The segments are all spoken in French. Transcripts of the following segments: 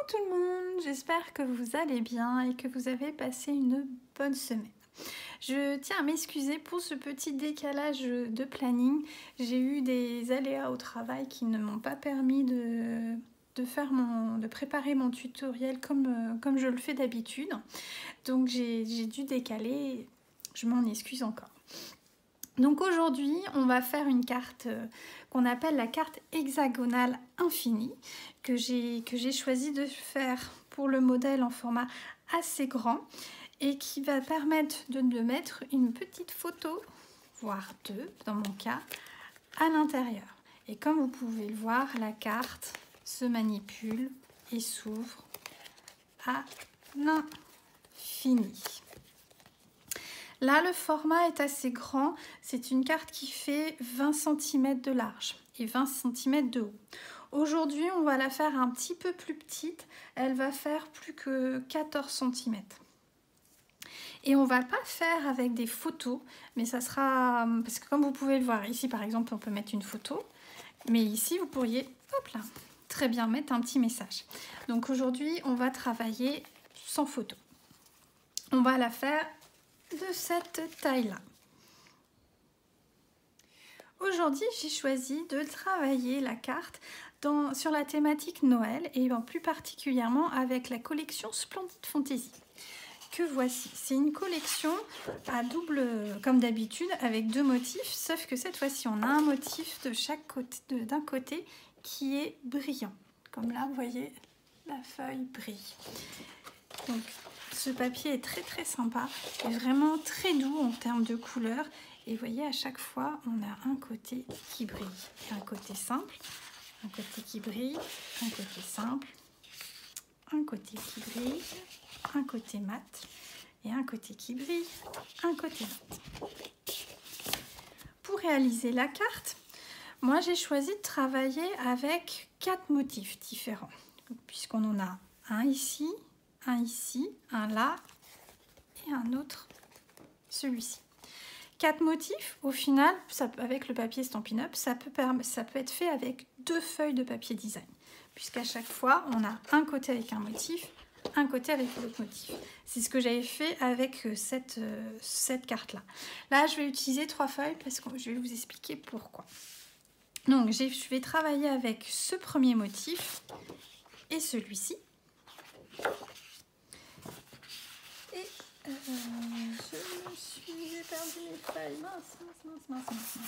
tout le monde, j'espère que vous allez bien et que vous avez passé une bonne semaine. Je tiens à m'excuser pour ce petit décalage de planning. J'ai eu des aléas au travail qui ne m'ont pas permis de préparer mon tutoriel comme je le fais d'habitude. Donc j'ai dû décaler, je m'en excuse encore. Donc aujourd'hui, on va faire une carte qu'on appelle la carte hexagonale infinie que j'ai choisi de faire pour le modèle en format assez grand et qui va permettre de mettre une petite photo, voire deux dans mon cas, à l'intérieur. Et comme vous pouvez le voir, la carte se manipule et s'ouvre à l'infini. Là, le format est assez grand. C'est une carte qui fait 20 cm de large et 20 cm de haut. Aujourd'hui, on va la faire un petit peu plus petite. Elle va faire plus que 14 cm. Et on va pas faire avec des photos, mais ça sera... Parce que comme vous pouvez le voir, ici par exemple, on peut mettre une photo. Mais ici, vous pourriez, hop là, très bien mettre un petit message. Donc aujourd'hui, on va travailler sans photo. On va la faire de cette taille-là. Aujourd'hui, j'ai choisi de travailler la carte sur la thématique Noël et plus particulièrement avec la collection Splendid Fantasy que voici. C'est une collection à double, comme d'habitude, avec deux motifs, sauf que cette fois-ci, on a un motif de chaque côté, d'un côté qui est brillant. Comme là, vous voyez, la feuille brille. Donc, ce papier est très sympa et vraiment très doux en termes de couleur. Et vous voyez, à chaque fois, on a un côté qui brille. Un côté simple, un côté qui brille, un côté simple, un côté qui brille, un côté mat et un côté qui brille, un côté mat. Pour réaliser la carte, moi j'ai choisi de travailler avec 4 motifs différents. Puisqu'on en a un ici, un là et un autre, celui-ci. 4 motifs, au final, avec le papier Stampin' Up, ça peut être fait avec 2 feuilles de papier design. Puisqu'à chaque fois, on a un côté avec un motif, un côté avec l'autre motif. C'est ce que j'avais fait avec cette carte-là. Là, je vais utiliser 3 feuilles parce que je vais vous expliquer pourquoi. Donc, je vais travailler avec ce premier motif et celui-ci. Et j'ai perdu mes feuilles. Mince.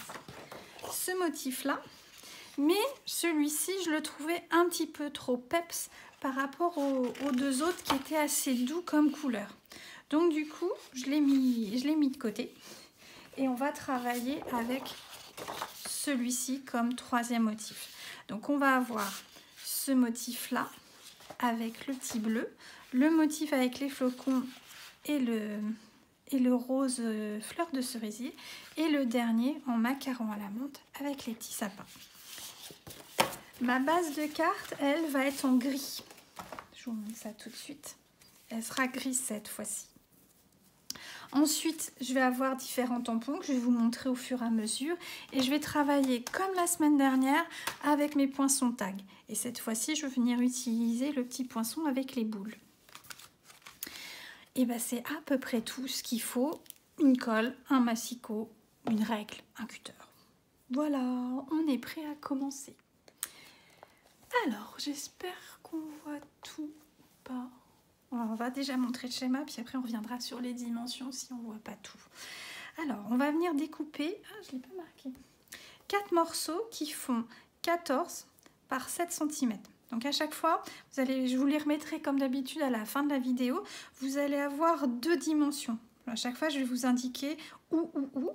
Ce motif-là, mais celui-ci, je le trouvais un petit peu trop peps par rapport aux deux autres qui étaient assez doux comme couleur. Donc du coup, je l'ai mis de côté et on va travailler avec celui-ci comme troisième motif. Donc on va avoir ce motif-là avec le petit bleu, le motif avec les flocons et le rose fleur de cerisier et le dernier en macaron à la menthe avec les petits sapins. Ma base de carte, elle, va être en gris. Je vous montre ça tout de suite. Elle sera grise cette fois-ci. Ensuite, je vais avoir différents tampons que je vais vous montrer au fur et à mesure. Et je vais travailler comme la semaine dernière avec mes poinçons tag. Et cette fois-ci, je vais venir utiliser le petit poinçon avec les boules. Et bien, c'est à peu près tout ce qu'il faut. Une colle, un massicot, une règle, un cutter. Voilà, on est prêt à commencer. Alors, j'espère qu'on voit tout pas. On va déjà montrer le schéma, puis après on reviendra sur les dimensions si on ne voit pas tout. Alors, on va venir découper, je ne l'ai pas marqué, 4 morceaux qui font 14 par 7 cm. Donc à chaque fois, je vous les remettrai comme d'habitude à la fin de la vidéo, vous allez avoir 2 dimensions. À chaque fois, je vais vous indiquer où,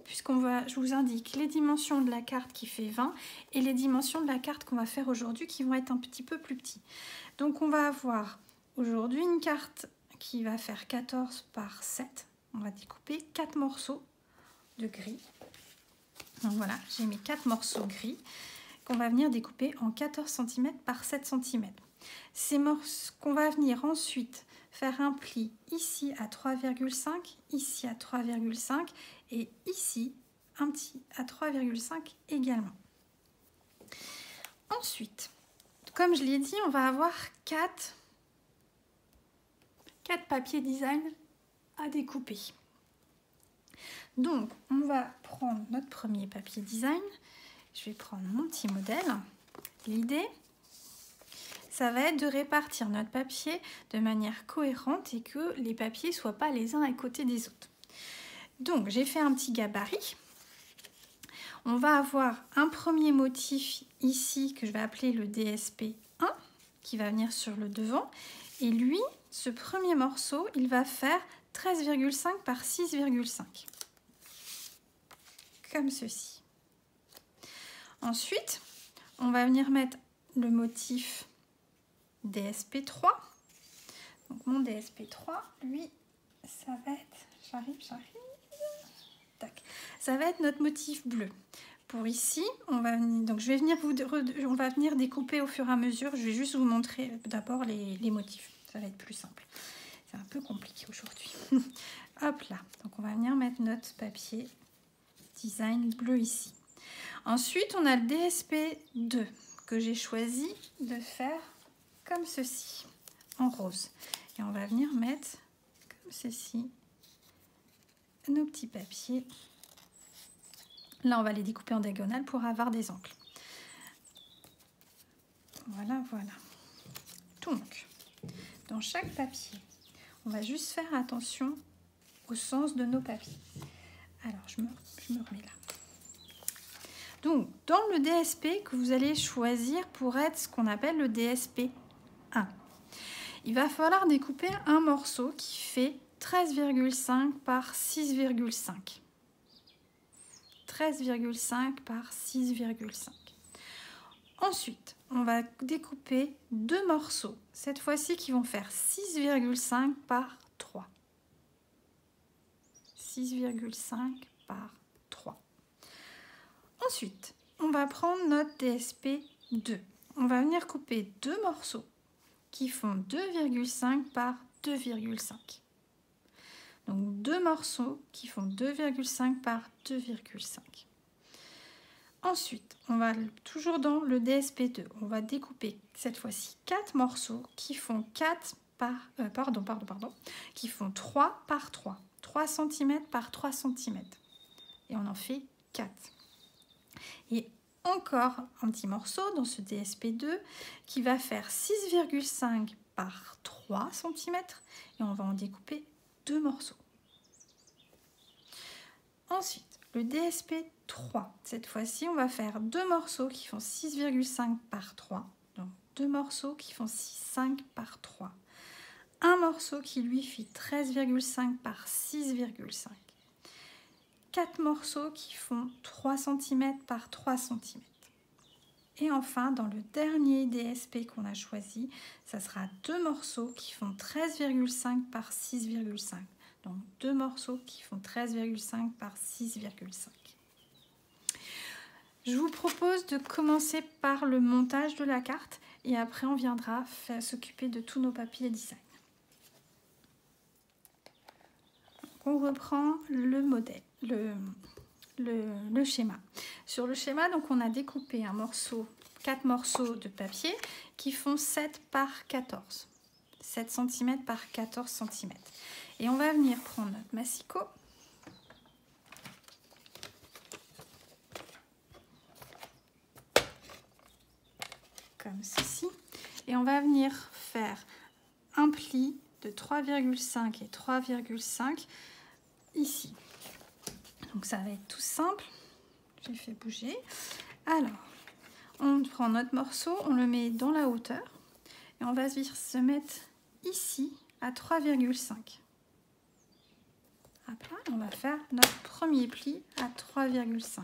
je vous indique les dimensions de la carte qui fait 20 et les dimensions de la carte qu'on va faire aujourd'hui qui vont être un petit peu plus petits. Donc on va avoir aujourd'hui une carte qui va faire 14 par 7. On va découper 4 morceaux de gris. Donc voilà, j'ai mes 4 morceaux gris qu'on va venir découper en 14 cm par 7 cm. Ces morceaux qu'on va venir ensuite faire un pli ici à 3,5, ici à 3,5 et ici un petit à 3,5 également. Ensuite, comme je l'ai dit, on va avoir 4 4 papiers design à découper. Donc, on va prendre notre premier papier design. Je vais prendre mon petit modèle. L'idée, ça va être de répartir notre papier de manière cohérente et que les papiers ne soient pas les uns à côté des autres. Donc, j'ai fait un petit gabarit. On va avoir un premier motif ici que je vais appeler le DSP 1 qui va venir sur le devant. Et lui, ce premier morceau, il va faire 13,5 par 6,5. Comme ceci. Ensuite, on va venir mettre le motif DSP3. Donc mon DSP3, lui, ça va être... J'arrive. Tac. Ça va être notre motif bleu. Pour ici, on va venir, donc on va venir découper au fur et à mesure. Je vais juste vous montrer d'abord les motifs. Ça va être plus simple. C'est un peu compliqué aujourd'hui. Hop là. Donc on va venir mettre notre papier design bleu ici. Ensuite, on a le DSP2 que j'ai choisi de faire comme ceci, en rose. Et on va venir mettre comme ceci nos petits papiers. Là, on va les découper en diagonale pour avoir des angles. Voilà. Donc, dans chaque papier, on va juste faire attention au sens de nos papiers. Alors, je me remets là. Donc, dans le DSP que vous allez choisir pour être ce qu'on appelle le DSP 1, il va falloir découper un morceau qui fait 13,5 par 6,5. 13,5 par 6,5. Ensuite, on va découper deux morceaux, cette fois-ci qui vont faire 6,5 par 3. 6,5 par 3. Ensuite, on va prendre notre DSP2. On va venir couper deux morceaux qui font 2,5 par 2,5. Donc deux morceaux qui font 2,5 par 2,5. Ensuite, on va toujours dans le DSP2, on va découper cette fois-ci 4 morceaux qui font 3 par 3. 3 cm par 3 cm. Et on en fait 4. Et encore un petit morceau dans ce DSP2 qui va faire 6,5 par 3 cm. Et on va en découper deux morceaux. Ensuite, le DSP3, cette fois-ci, on va faire deux morceaux qui font 6,5 par 3. Donc, deux morceaux qui font 5 par 3. Un morceau qui lui fait 13,5 par 6,5. 4 morceaux qui font 3 cm par 3 cm. Et enfin, dans le dernier DSP qu'on a choisi, ça sera deux morceaux qui font 13,5 par 6,5. Donc, deux morceaux qui font 13,5 par 6,5. Je vous propose de commencer par le montage de la carte et après on viendra s'occuper de tous nos papiers design. On reprend le modèle, le schéma. Sur le schéma, donc, on a découpé 4 morceaux de papier qui font 7 par 14. 7 cm par 14 cm. Et on va venir prendre notre massicot. Comme ceci. Et on va venir faire un pli de 3,5 et 3,5 ici. Donc ça va être tout simple. J'ai fait bouger. Alors, on prend notre morceau, on le met dans la hauteur et on va se mettre ici à 3,5. On va faire notre premier pli à 3,5.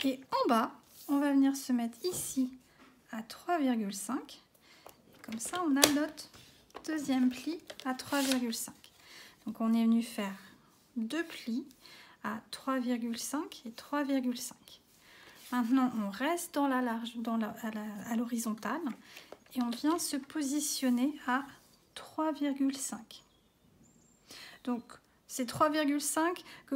Et en bas, on va venir se mettre ici à 3,5. Comme ça, on a notre deuxième pli à 3,5. Donc, on est venu faire deux plis à 3,5 et 3,5. Maintenant, on reste dans à l'horizontale et on vient se positionner à 3,5. Donc, c'est 3,5 que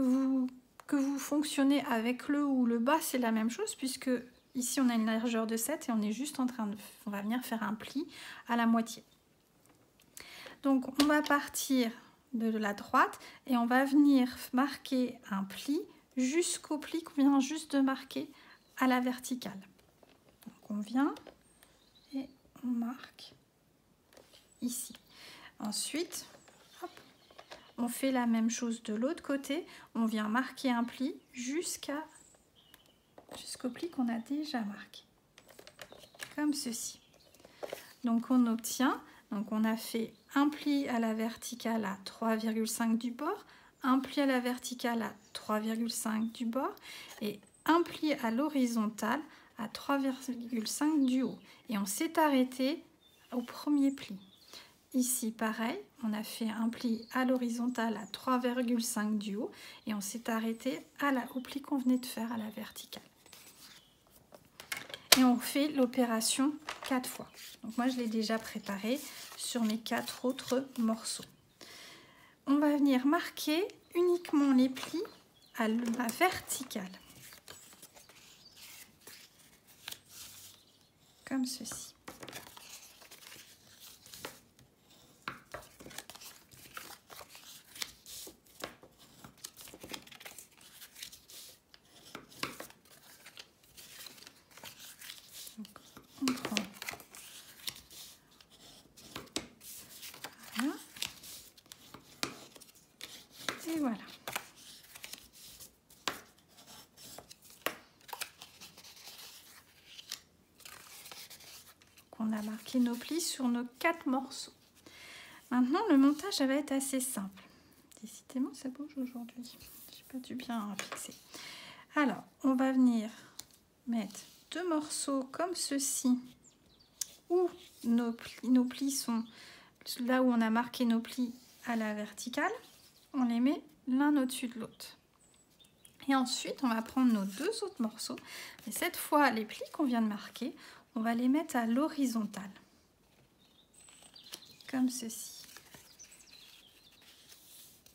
vous fonctionnez avec le haut ou le bas, c'est la même chose puisque ici on a une largeur de 7 et on est juste on va venir faire un pli à la moitié. Donc on va partir de la droite et on va venir marquer un pli jusqu'au pli qu'on vient juste de marquer à la verticale. Donc on vient et on marque ici. Ensuite, hop, on fait la même chose de l'autre côté. On vient marquer un pli jusqu'au pli qu'on a déjà marqué. Comme ceci. Donc on obtient, donc on a fait un pli à la verticale à 3,5 du bord, un pli à la verticale à 3,5 du bord et un pli à l'horizontale à 3,5 du haut. Et on s'est arrêté au premier pli. Ici, pareil, on a fait un pli à l'horizontale à 3,5 du haut et on s'est arrêté au pli qu'on venait de faire à la verticale. Et on fait l'opération 4 fois. Donc moi, je l'ai déjà préparé sur mes 4 autres morceaux. On va venir marquer uniquement les plis à la verticale. Comme ceci. On prend voilà. Et voilà. On a marqué nos plis sur nos 4 morceaux. Maintenant, le montage ça va être assez simple. Décidément, ça bouge aujourd'hui. Je n'ai pas dû bien fixer. Alors, on va venir mettre 2 morceaux comme ceci, où nos plis sont là où on a marqué nos plis à la verticale. On les met l'un au-dessus de l'autre. Et ensuite, on va prendre nos 2 autres morceaux. Et cette fois, les plis qu'on vient de marquer, on va les mettre à l'horizontale. Comme ceci.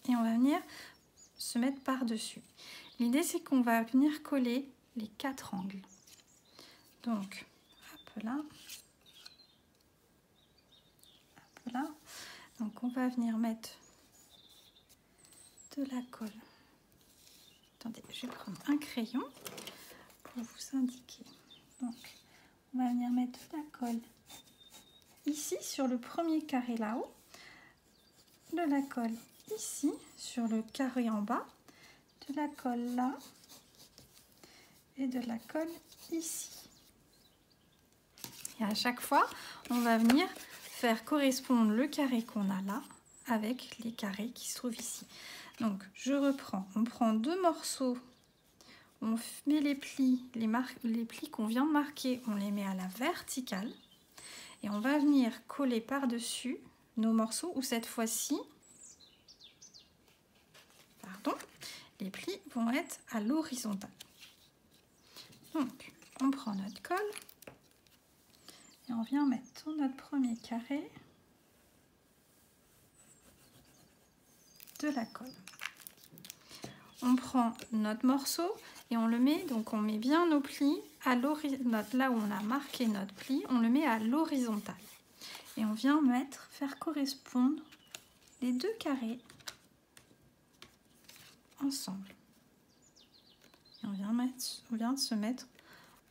Et on va venir se mettre par-dessus. L'idée, c'est qu'on va venir coller les 4 angles. Donc, hop là. Hop là. Donc, on va venir mettre de la colle. Attendez, je vais prendre un crayon pour vous indiquer. Donc, on va venir mettre de la colle ici sur le premier carré là-haut, de la colle ici sur le carré en bas, de la colle là et de la colle ici. Et à chaque fois, on va venir faire correspondre le carré qu'on a là avec les carrés qui se trouvent ici. Donc, je reprends. On prend 2 morceaux, on met les plis, les plis qu'on vient de marquer, on les met à la verticale. Et on va venir coller par-dessus nos morceaux, où cette fois-ci, les plis vont être à l'horizontale. Donc, on prend notre colle et on vient mettre sur notre premier carré de la colle. On prend notre morceau et on le met, donc on met bien nos plis à l'horizontale, là où on a marqué notre pli, on le met à l'horizontale. Et on vient faire correspondre les 2 carrés ensemble. Et on vient de se mettre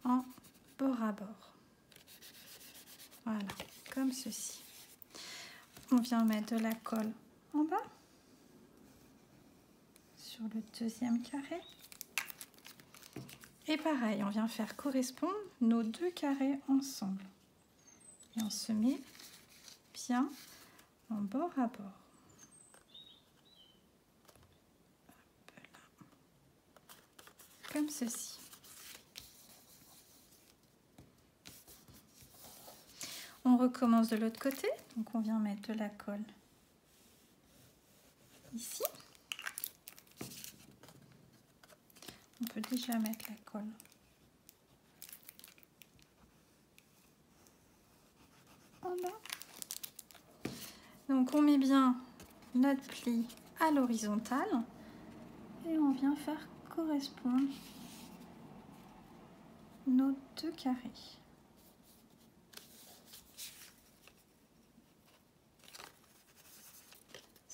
en bord à bord. Voilà, comme ceci. On vient mettre de la colle en bas sur le deuxième carré. Et pareil, on vient faire correspondre nos 2 carrés ensemble. Et on se met bien en bord à bord. Comme ceci. On recommence de l'autre côté. Donc on vient mettre de la colle ici. On peut déjà mettre la colle en bas. Donc on met bien notre pli à l'horizontale et on vient faire correspondre nos 2 carrés.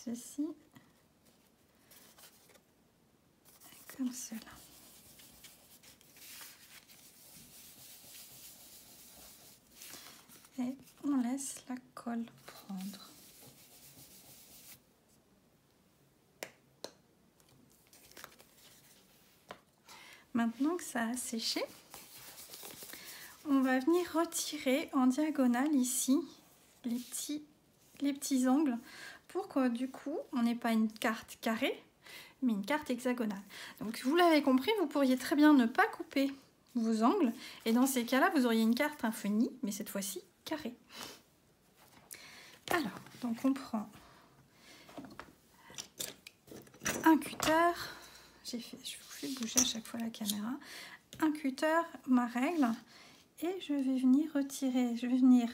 ceci, comme cela. Et on laisse la colle prendre. Maintenant que ça a séché, on va venir retirer en diagonale ici les petits angles pour que du coup on n'ait pas une carte carrée mais une carte hexagonale. Donc vous l'avez compris, vous pourriez très bien ne pas couper vos angles et dans ces cas-là vous auriez une carte infinie mais cette fois-ci carrée. Alors donc on prend un cutter, je vous fais bouger à chaque fois la caméra, un cutter, ma règle, et je vais venir retirer, je vais venir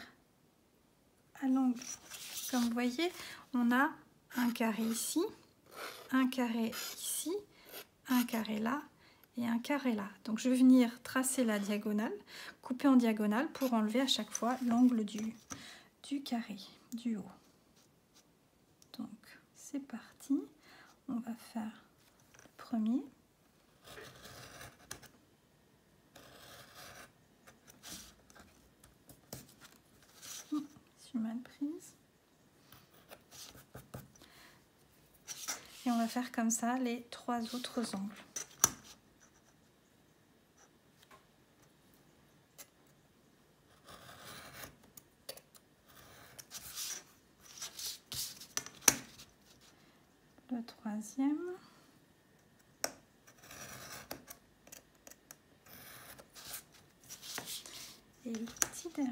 à l'angle. Comme vous voyez, on a un carré ici, un carré ici, un carré là et un carré là. Donc je vais venir tracer la diagonale, couper en diagonale pour enlever à chaque fois l'angle du carré, du haut. Donc c'est parti, on va faire le premier. Je suis mal prise. Et on va faire comme ça les 3 autres angles. Le 3e. Et le petit dernier.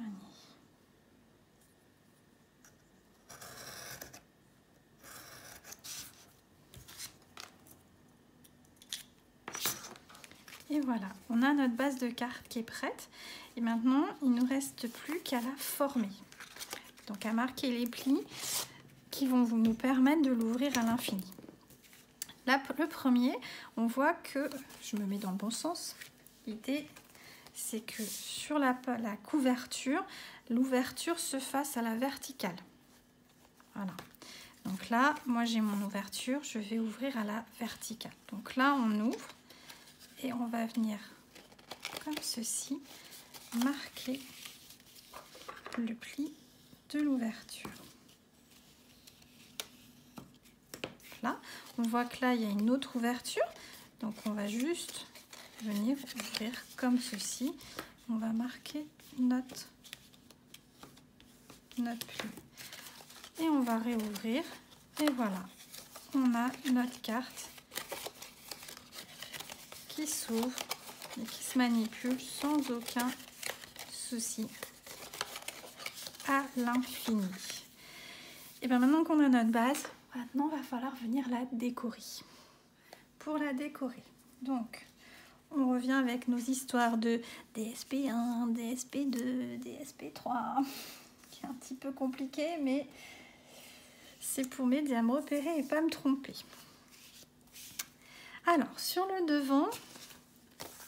Et voilà, on a notre base de carte qui est prête. Et maintenant, il ne nous reste plus qu'à la former. Donc à marquer les plis qui vont nous permettre de l'ouvrir à l'infini. Là, le premier, on voit que, je me mets dans le bon sens, l'idée c'est que sur la couverture, l'ouverture se fasse à la verticale. Voilà. Donc là, moi j'ai mon ouverture, je vais ouvrir à la verticale. Donc là, on ouvre et on va venir, comme ceci, marquer le pli de l'ouverture. Là, on voit que là, il y a une autre ouverture. Donc on va juste venir ouvrir comme ceci. On va marquer notre pli. Et on va réouvrir. Et voilà, on a notre carte qui s'ouvre et qui se manipule sans aucun souci à l'infini. Et bien maintenant qu'on a notre base, maintenant il va falloir venir la décorer. Pour la décorer, donc on revient avec nos histoires de DSP1, DSP2, DSP3, qui est un petit peu compliqué, mais c'est pour m'aider à me repérer et pas me tromper. Alors, sur le devant,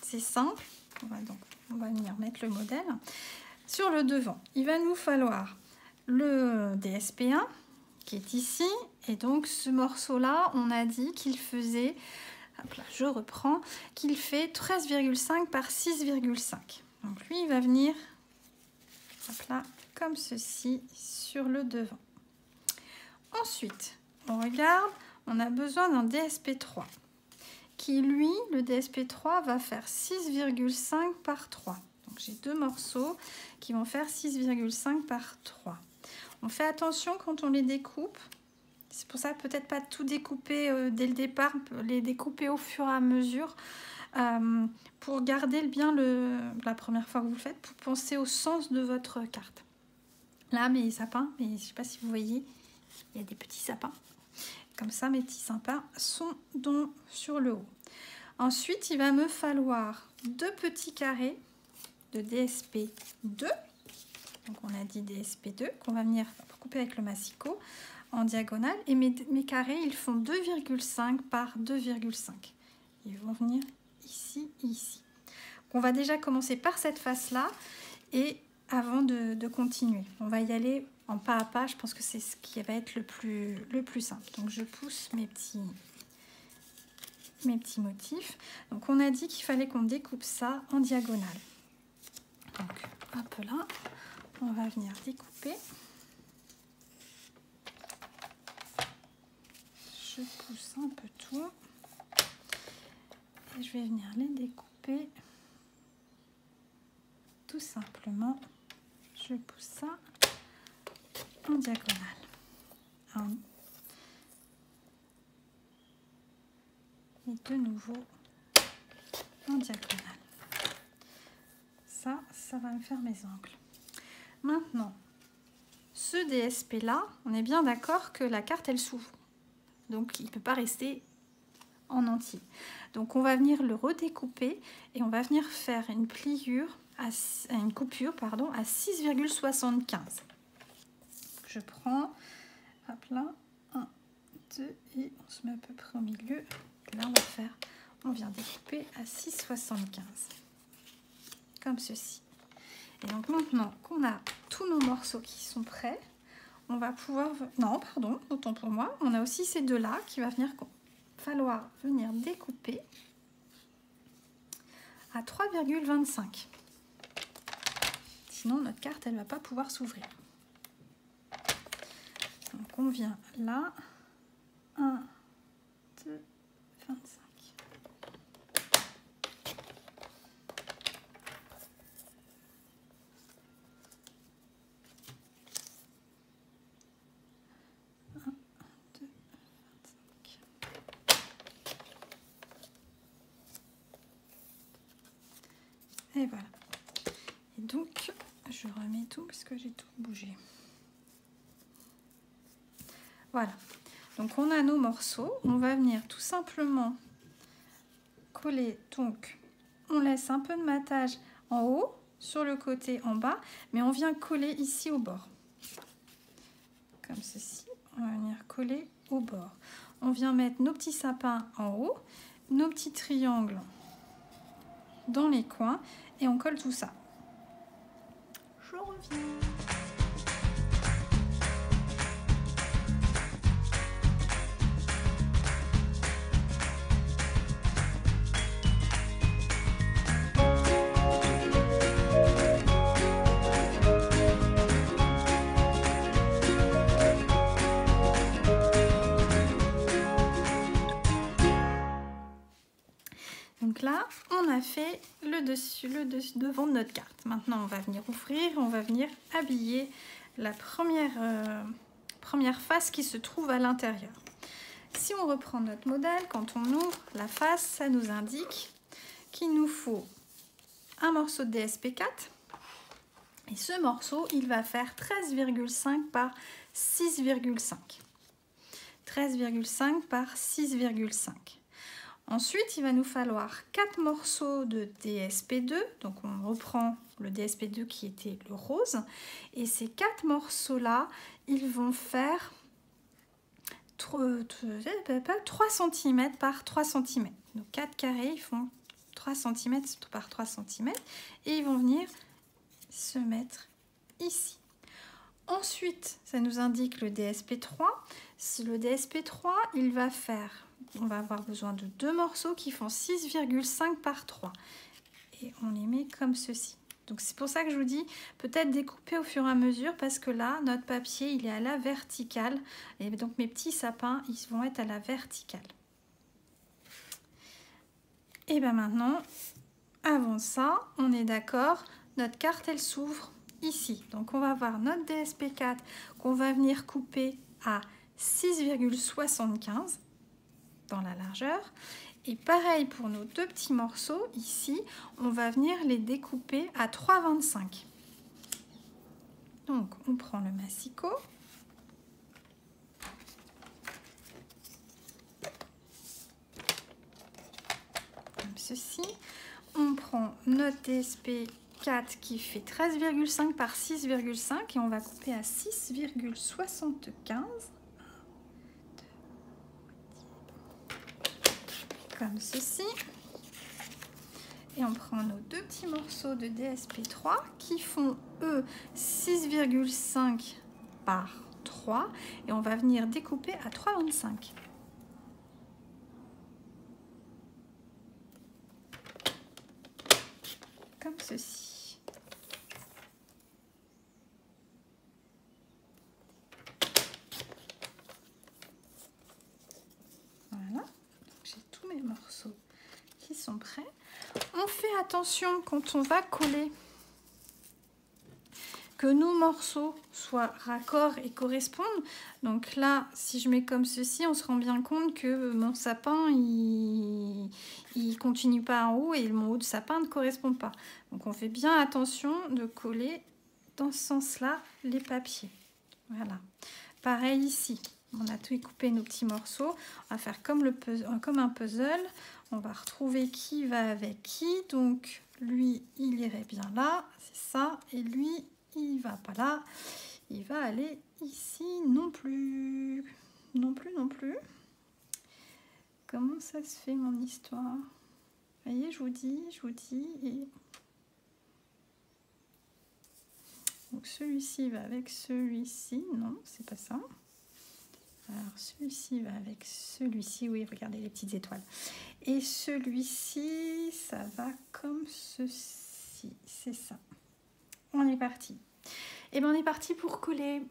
c'est simple. On va venir mettre le modèle. Sur le devant, il va nous falloir le DSP1 qui est ici. Et donc, ce morceau-là, on a dit qu'il faisait, hop là, je reprends, qu'il fait 13,5 par 6,5. Donc, lui, il va venir, hop là, comme ceci, sur le devant. Ensuite, on regarde, on a besoin d'un DSP3. Qui lui, le DSP3 va faire 6,5 par 3. Donc j'ai 2 morceaux qui vont faire 6,5 par 3. On fait attention quand on les découpe. C'est pour ça peut-être pas tout découper dès le départ, les découper au fur et à mesure pour garder bien la première fois que vous le faites, pour penser au sens de votre carte. Là, mes sapins, mais je ne sais pas si vous voyez, il y a des petits sapins. Comme ça, mes petits sapins sont sur le haut. Ensuite, il va me falloir 2 petits carrés de DSP2. Donc, on a dit DSP2 qu'on va venir couper avec le massicot en diagonale. Et mes carrés, ils font 2,5 par 2,5. Ils vont venir ici et ici. Donc, on va déjà commencer par cette face-là et avant de continuer, on va y aller en pas à pas, je pense que c'est ce qui va être le plus simple. Donc je pousse mes petits motifs. Donc on a dit qu'il fallait qu'on découpe ça en diagonale. Donc hop là, on va venir découper. Je pousse un peu tout et je vais venir les découper tout simplement. Je pousse ça en diagonale. Et de nouveau en diagonale. Ça va me faire mes angles. Maintenant, ce DSP là, on est bien d'accord que la carte elle s'ouvre. Donc il ne peut pas rester en entier. Donc on va venir le redécouper et on va venir faire une pliure, une coupure pardon, à 6,75. Je prends, hop là, 1, 2 et on se met à peu près au milieu. Là on vient découper à 6,75 comme ceci. Et donc maintenant qu'on a tous nos morceaux qui sont prêts, on va pouvoir... Non, pardon, autant pour moi. On a aussi ces deux-là qui va falloir venir découper à 3,25. Sinon, notre carte, elle ne va pas pouvoir s'ouvrir. Donc, on vient là. 1, 2, 25. Et voilà. Et donc, je remets tout parce que j'ai tout bougé. Voilà. Donc, on a nos morceaux. On va venir tout simplement coller. Donc, on laisse un peu de matage en haut, sur le côté en bas, mais on vient coller ici au bord. Comme ceci. On va venir coller au bord. On vient mettre nos petits sapins en haut, nos petits triangles dans les coins et on colle tout ça. Je reviens. Donc là, on a fait le devant de notre carte. Maintenant, on va venir ouvrir, on va venir habiller la première face qui se trouve à l'intérieur. Si on reprend notre modèle, quand on ouvre la face, ça nous indique qu'il nous faut un morceau de DSP4. Et ce morceau, il va faire 13,5 par 6,5. 13,5 par 6,5. Ensuite, il va nous falloir 4 morceaux de DSP2. Donc, on reprend le DSP2 qui était le rose. Et ces 4 morceaux-là, ils vont faire 3 cm par 3 cm. Donc, 4 carrés, ils font 3 cm par 3 cm. Et ils vont venir se mettre ici. Ensuite, ça nous indique le DSP3. Le DSP3, il va faire... On va avoir besoin de 2 morceaux qui font 6,5 par 3. Et on les met comme ceci. Donc c'est pour ça que je vous dis, peut-être découper au fur et à mesure, parce que là, notre papier, il est à la verticale. Et donc mes petits sapins, ils vont être à la verticale. Et bien maintenant, avant ça, on est d'accord, notre carte, elle s'ouvre ici. Donc on va avoir notre DSP4 qu'on va venir couper à 6,75 dans la largeur. Et pareil pour nos 2 petits morceaux, ici, on va venir les découper à 3,25. Donc, on prend le massicot. Comme ceci. On prend notre DSP4 qui fait 13,5 par 6,5 et on va couper à 6,75. Comme ceci. Et on prend nos 2 petits morceaux de DSP3 qui font eux 6,5 par 3 et on va venir découper à 3,25. Comme ceci. Voilà, j'ai tous mes morceaux qui sont prêts. On fait attention quand on va coller que nos morceaux soient raccords et correspondent. Donc là, si je mets comme ceci, on se rend bien compte que mon sapin, il continue pas en haut et mon haut de sapin ne correspond pas. Donc on fait bien attention de coller dans ce sens-là les papiers. Voilà. Pareil ici. On a tout coupé nos petits morceaux. On va faire comme un puzzle. On va retrouver qui va avec qui. Donc lui, il irait bien là. C'est ça. Et lui, il va pas là. Il va aller ici non plus. Non plus, non plus. Comment ça se fait mon histoire? Vous voyez, je vous dis. Et... donc celui-ci va avec celui-ci. Non, c'est pas ça. Alors celui-ci va avec celui-ci. Oui, regardez les petites étoiles. Et celui-ci, ça va comme ceci. C'est ça. On est parti. Et bien on est parti pour coller.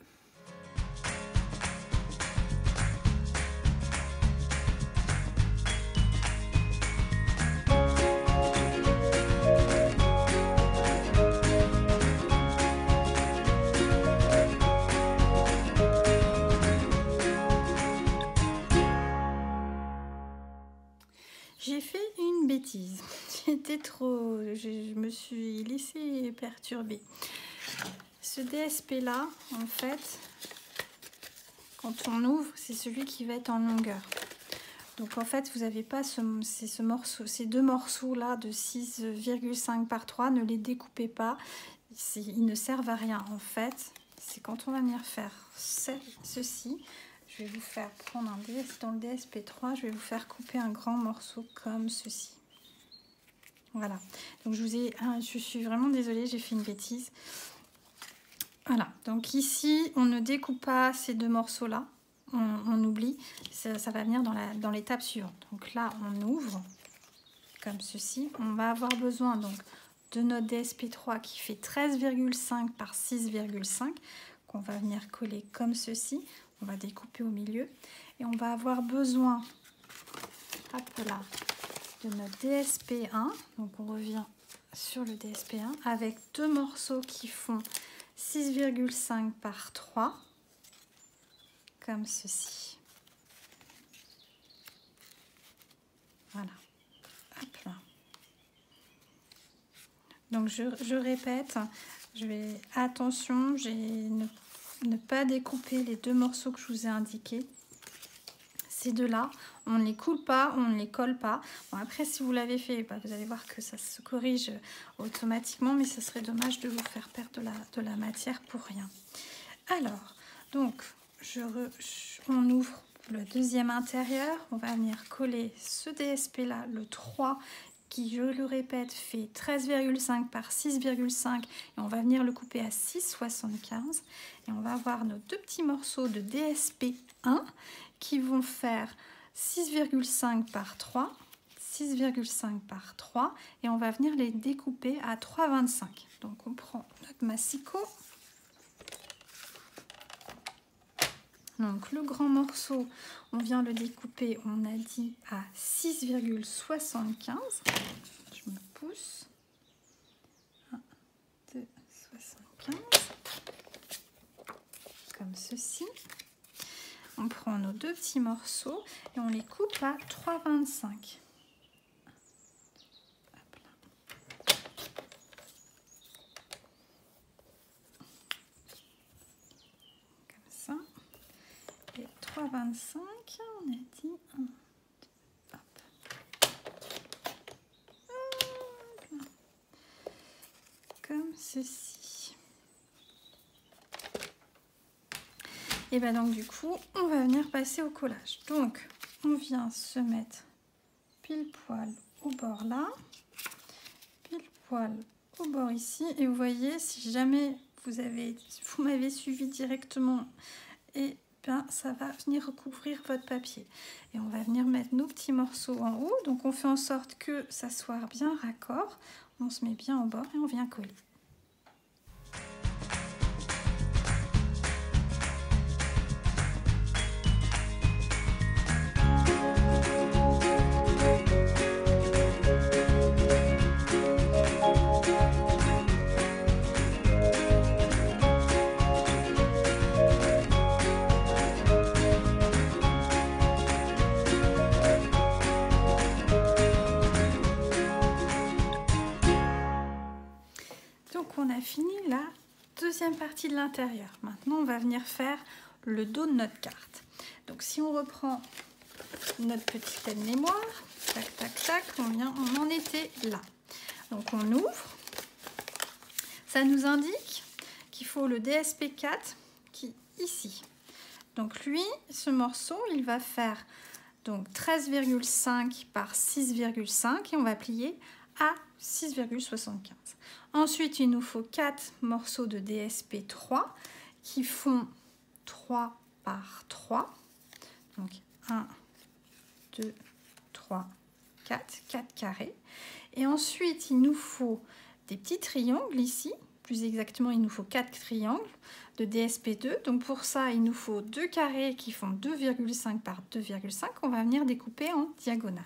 J'ai fait une bêtise. J'étais trop... Je me suis laissée perturber. Ce DSP là, en fait, quand on ouvre, c'est celui qui va être en longueur. Donc en fait, vous n'avez pas ces deux morceaux là de 6,5 par 3, ne les découpez pas. Ils ne servent à rien. En fait, c'est quand on va venir faire ceci. Je vais vous faire prendre dans le DSP3, je vais vous faire couper un grand morceau comme ceci. Voilà. Donc je suis vraiment désolée, j'ai fait une bêtise. Voilà. Donc ici, on ne découpe pas ces deux morceaux-là. On oublie. Ça va venir dans l'étape suivante. Donc là, on ouvre comme ceci. On va avoir besoin donc de notre DSP3 qui fait 13,5 par 6,5 qu'on va venir coller comme ceci. On va découper au milieu et on va avoir besoin, hop là, de notre DSP1. Donc on revient sur le DSP1 avec deux morceaux qui font 6,5 par 3, comme ceci. Voilà. Hop là. Donc je répète, attention, ne pas découper les deux morceaux que je vous ai indiqués. Ces deux-là, on ne les coule pas, on ne les colle pas. Bon, après, si vous l'avez fait, bah, vous allez voir que ça se corrige automatiquement, mais ce serait dommage de vous faire perdre de la matière pour rien. Alors, donc, on ouvre le deuxième intérieur. On va venir coller ce DSP-là, le 3, qui, je le répète, fait 13,5 par 6,5 et on va venir le couper à 6,75 et on va avoir nos deux petits morceaux de DSP1 qui vont faire 6,5 par 3, 6,5 par 3 et on va venir les découper à 3,25. Donc on prend notre massicot. Donc le grand morceau, on vient le découper, on a dit à 6,75. Je me pousse. 1, 2, 75. Comme ceci. On prend nos deux petits morceaux et on les coupe à 3,25. Comme ça. Et 3,25, on a dit 1, 2, hop. Comme ceci. Et bien donc du coup, on va venir passer au collage. Donc, on vient se mettre pile poil au bord là, pile poil au bord ici. Et vous voyez, si jamais vous m'avez suivi directement, et bien ça va venir recouvrir votre papier. Et on va venir mettre nos petits morceaux en haut. Donc on fait en sorte que ça soit bien raccord. On se met bien au bord et on vient coller. On a fini la deuxième partie de l'intérieur. Maintenant, on va venir faire le dos de notre carte. Donc, si on reprend notre petit aide-mémoire, tac, tac, tac, on en était là. Donc, on ouvre. Ça nous indique qu'il faut le DSP4 qui est ici. Donc, lui, ce morceau, il va faire donc 13,5 par 6,5 et on va plier à 6,75. Ensuite, il nous faut 4 morceaux de DSP3 qui font 3 par 3. Donc 1, 2, 3, 4 carrés. Et ensuite, il nous faut des petits triangles ici. Plus exactement, il nous faut 4 triangles de DSP2. Donc pour ça, il nous faut 2 carrés qui font 2,5 par 2,5. On va venir découper en diagonale.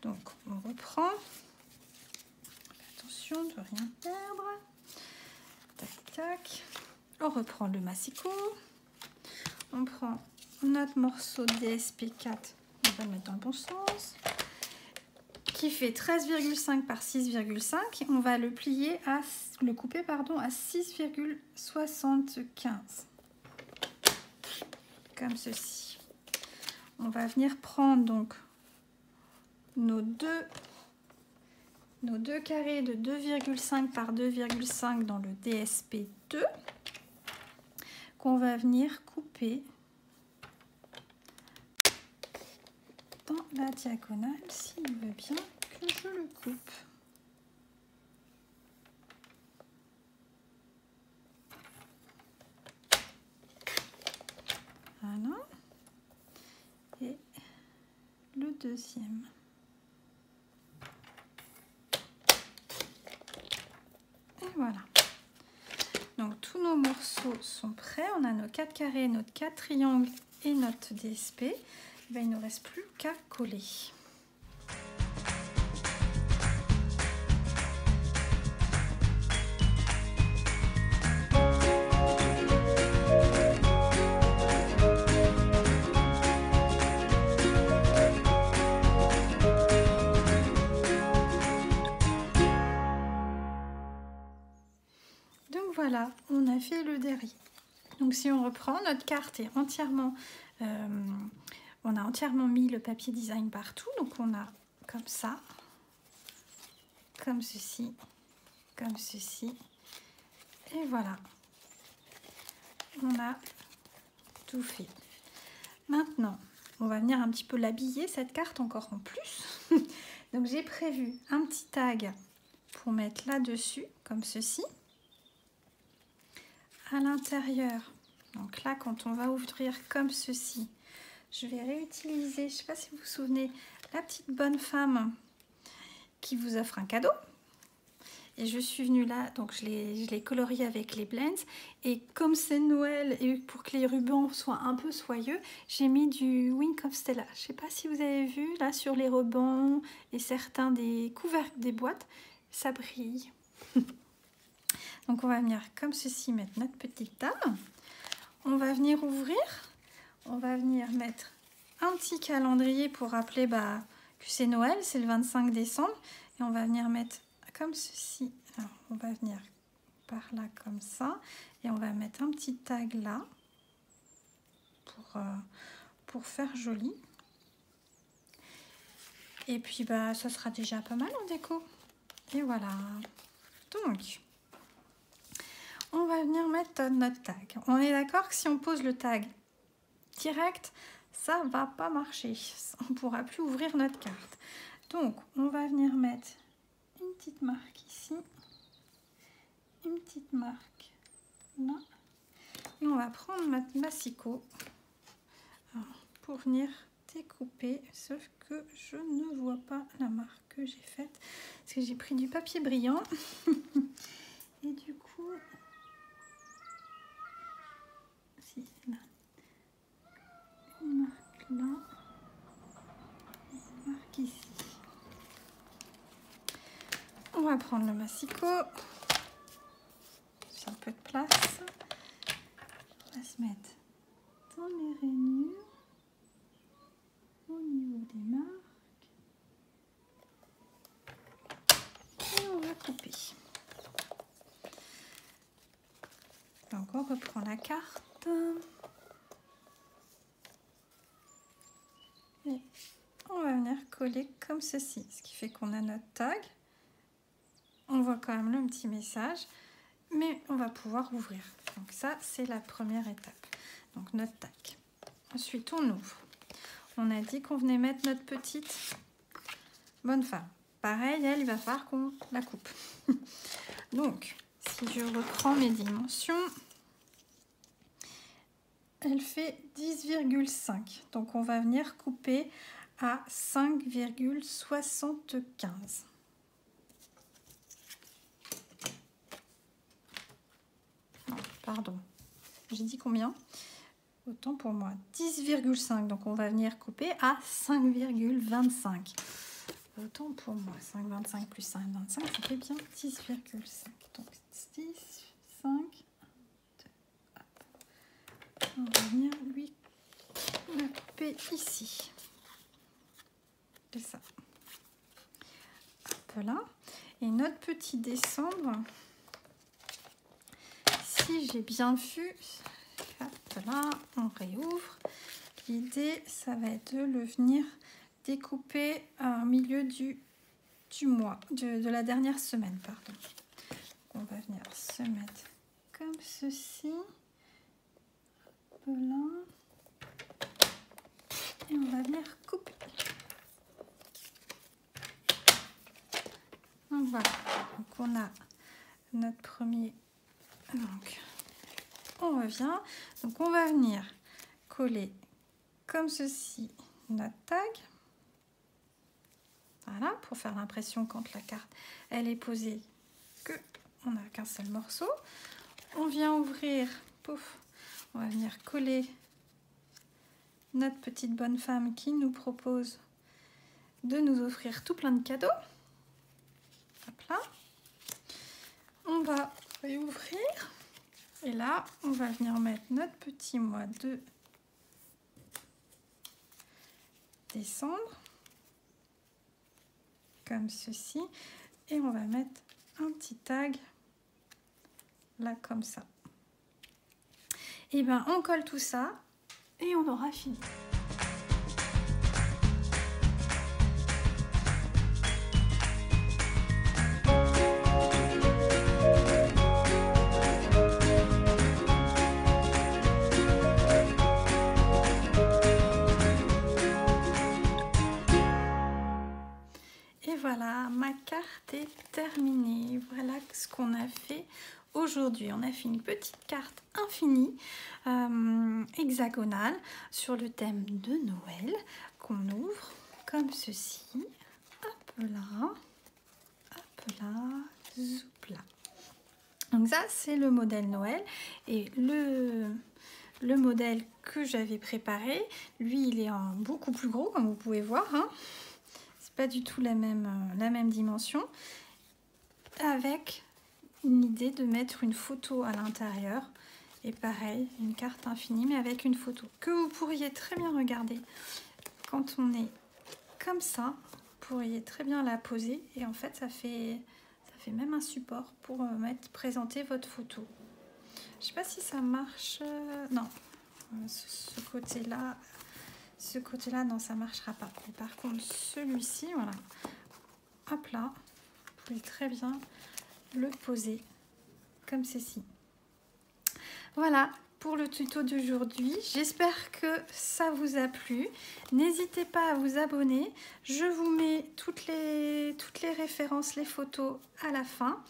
Donc on reprend. De rien perdre. Tac, tac. On reprend le massicot. On prend notre morceau de DSP4. On va le mettre dans le bon sens. Qui fait 13,5 par 6,5. On va le plier le couper pardon, à 6,75. Comme ceci. On va venir prendre donc nos deux carrés de 2,5 par 2,5 dans le DSP2 qu'on va venir couper dans la diagonale s'il veut bien que je le coupe. Voilà. Et le deuxième. Voilà. Donc tous nos morceaux sont prêts. On a nos 4 carrés, notre 4 triangles et notre DSP. Ben, il ne nous reste plus qu'à coller. Voilà, on a fait le derrière. Donc si on reprend, notre carte est entièrement, on a entièrement mis le papier design partout. Donc on a comme ça, comme ceci, et voilà. On a tout fait. Maintenant, on va venir un petit peu l'habiller, cette carte, encore en plus. Donc j'ai prévu un petit tag pour mettre là-dessus, comme ceci. À l'intérieur, donc là quand on va ouvrir comme ceci, je vais réutiliser, je ne sais pas si vous vous souvenez, la petite bonne femme qui vous offre un cadeau. Et je suis venue là, donc je l'ai colorié avec les blends. Et comme c'est Noël et pour que les rubans soient un peu soyeux, j'ai mis du Wink of Stella. Je ne sais pas si vous avez vu là sur les rubans et certains des couvercles des boîtes, ça brille. Donc on va venir comme ceci mettre notre petite table. On va venir ouvrir. On va venir mettre un petit calendrier pour rappeler que c'est Noël, c'est le 25 décembre. Et on va venir mettre comme ceci. Alors on va venir par là comme ça. Et on va mettre un petit tag là pour faire joli. Et puis ça sera déjà pas mal en déco. Et voilà. Donc on va venir mettre notre tag. On est d'accord que si on pose le tag direct, ça va pas marcher. On ne pourra plus ouvrir notre carte. Donc, on va venir mettre une petite marque ici, une petite marque là. Et on va prendre notre massicot pour venir découper, sauf que je ne vois pas la marque que j'ai faite parce que j'ai pris du papier brillant et du coup si là une marque là, une marque ici. On va prendre le massicot, j'ai un peu de place, on va se mettre dans les rainures au niveau des marques. Et on va couper. Donc on reprend la carte. Et on va venir coller comme ceci. Ce qui fait qu'on a notre tag. On voit quand même le petit message. Mais on va pouvoir ouvrir. Donc ça, c'est la première étape. Donc notre tag. Ensuite, on ouvre. On a dit qu'on venait mettre notre petite bonne femme. Pareil, elle, il va falloir qu'on la coupe. Donc, si je reprends mes dimensions, elle fait 10,5. Donc, on va venir couper à 5,75. Pardon, j'ai dit combien? Autant pour moi, 10,5. Donc, on va venir couper à 5,25. Autant pour moi, 5,25 plus 5,25, ça fait bien 10,5. Donc 10, 5, 2, hop. On va venir lui la couper ici. C'est ça. Hop là. Et notre petit descendre, si j'ai bien vu, hop là, on réouvre. L'idée, ça va être de le venir découper au milieu du mois, de la dernière semaine, pardon. On va venir se mettre comme ceci, là, et on va venir couper. Donc voilà, donc on a notre premier, donc on revient, donc on va venir coller comme ceci notre tag. Voilà, pour faire l'impression quand la carte elle est posée que on n'a qu'un seul morceau. On vient ouvrir, pouf, on va venir coller notre petite bonne femme qui nous propose de nous offrir tout plein de cadeaux. Hop là. On va réouvrir et là on va venir mettre notre petit mois de décembre. Comme ceci, et on va mettre un petit tag là comme ça. Et ben on colle tout ça et on aura fini. Voilà, ma carte est terminée. Voilà ce qu'on a fait aujourd'hui. On a fait une petite carte infinie, hexagonale, sur le thème de Noël, qu'on ouvre comme ceci. Hop là, zoup là. Donc ça, c'est le modèle Noël. Et le modèle que j'avais préparé, lui, il est en beaucoup plus gros, comme vous pouvez voir, hein. Pas du tout la même dimension, avec une idée de mettre une photo à l'intérieur et pareil une carte infinie mais avec une photo que vous pourriez très bien regarder quand on est comme ça. Vous pourriez très bien la poser et en fait ça fait même un support pour présenter votre photo. Je sais pas si ça marche, non, ce côté-là. Ce côté-là, non, ça marchera pas. Mais par contre, celui-ci, voilà, hop là, vous pouvez très bien le poser comme ceci. Voilà pour le tuto d'aujourd'hui. J'espère que ça vous a plu. N'hésitez pas à vous abonner. Je vous mets toutes les références, les photos à la fin.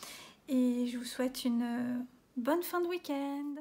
Et je vous souhaite une Bonne fin de week-end!